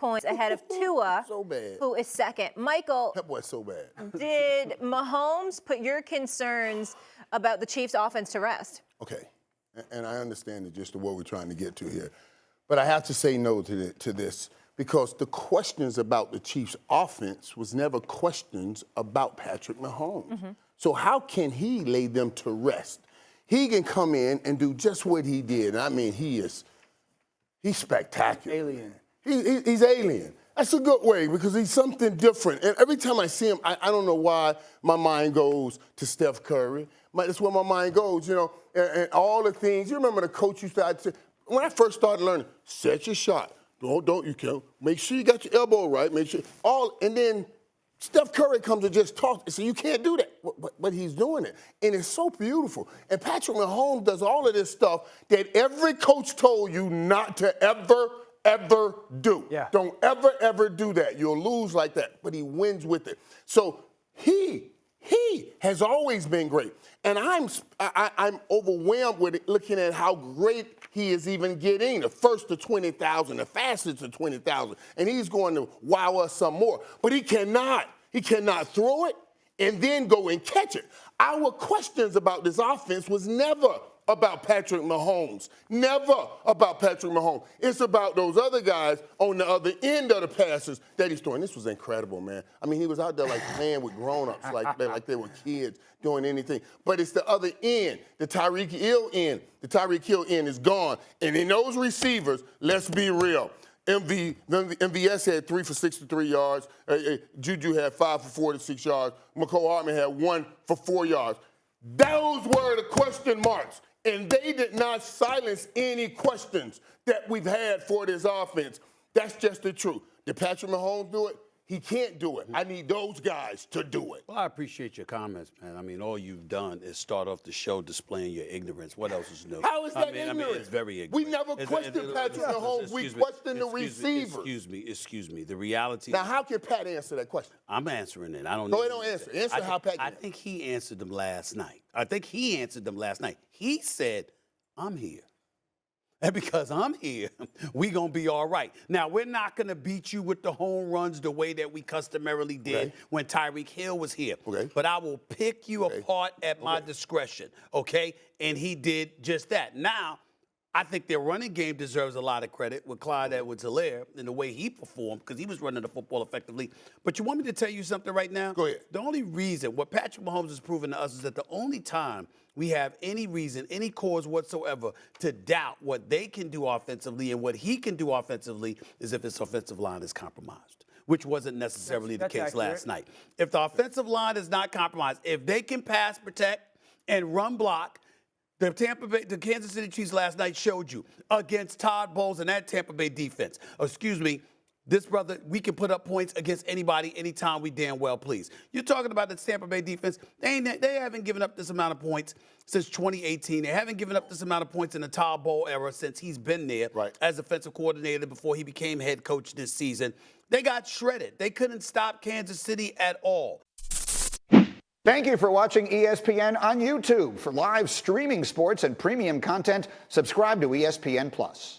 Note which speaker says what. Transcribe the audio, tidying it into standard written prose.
Speaker 1: points ahead of Tua,
Speaker 2: So bad.
Speaker 1: who is second. Michael,
Speaker 2: That boy's so bad.
Speaker 1: did Mahomes put your concerns about the Chiefs' offense to rest?
Speaker 2: Okay, and I understand the gist of what we're trying to get to here. But I have to say no to this because the questions about the Chiefs' offense was never questions about Patrick Mahomes.
Speaker 1: Mm-hmm.
Speaker 2: So how can he lay them to rest? He can come in and do just what he did. I mean, he's spectacular.
Speaker 3: Alien.
Speaker 2: He's alien. That's a good way because he's something different. And every time I see him, I don't know why my mind goes to Steph Curry. That's where my mind goes, you know, and all the things. You remember the coach used to say, when I first started learning, set your shot. Don't you kill. Make sure you got your elbow right. Make sure and then Steph Curry comes and just talks and says, you can't do that. But he's doing it. And it's so beautiful. And Patrick Mahomes does all of this stuff that every coach told you not to ever do.
Speaker 3: Yeah.
Speaker 2: Don't ever do that. You'll lose like that. But he wins with it. So he has always been great. And I'm overwhelmed with it, looking at how great he is even getting. The first to 20,000, the fastest to 20,000. And he's going to wow us some more. But he cannot throw it and then go and catch it. Our questions about this offense was never about Patrick Mahomes. Never about Patrick Mahomes. It's about those other guys on the other end of the passes that he's throwing. This was incredible, man. I mean, he was out there like playing with grown-ups, like they were kids doing anything. But it's the other end, the Tyreek Hill end. The Tyreek Hill end is gone. And in those receivers, let's be real. MVS had 3 for 63 yards. Juju had 5 for 46 yards. McCole Hardman had 1 for 4 yards. Those were the question marks. And they did not silence any questions that we've had for this offense. That's just the truth. Did Patrick Mahomes do it? He can't do it. I need those guys to do it.
Speaker 4: Well, I appreciate your comments, man. I mean, all you've done is start off the show displaying your ignorance. What else is new?
Speaker 2: How is that
Speaker 4: ignorant?
Speaker 2: ignorant?
Speaker 4: It's very ignorant.
Speaker 2: We never questioned Patrick Mahomes. We questioned the receivers.
Speaker 4: Excuse me. The reality.
Speaker 2: Now, how can Pat answer that question?
Speaker 4: I'm answering it. I don't.
Speaker 2: No, they don't answer. Answer how Pat.
Speaker 4: I think he answered them last night. He said, "I'm here." And because I'm here, we going to be all right. Now, we're not going to beat you with the home runs the way that we customarily did when Tyreek Hill was here.
Speaker 2: Okay.
Speaker 4: But I will pick you apart at my discretion, okay? And he did just that. Now, I think their running game deserves a lot of credit with Clyde Edwards-Helaire and the way he performed because he was running the football effectively. But you want me to tell you something right now?
Speaker 2: Go ahead.
Speaker 4: The only reason, what Patrick Mahomes has proven to us is that the only time we have any reason, any cause whatsoever to doubt what they can do offensively and what he can do offensively is if his offensive line is compromised, which wasn't necessarily the case last night. If the offensive line is not compromised, if they can pass protect and run block, the Kansas City Chiefs last night showed you against Todd Bowles and that Tampa Bay defense. This brother, we can put up points against anybody, anytime we damn well please. You're talking about the Tampa Bay defense. They haven't given up this amount of points since 2018. They haven't given up this amount of points in the Todd Bowles era since he's been there as offensive coordinator before he became head coach this season. They got shredded. They couldn't stop Kansas City at all.
Speaker 5: Thank you for watching ESPN on YouTube. For live streaming sports and premium content, subscribe to ESPN+.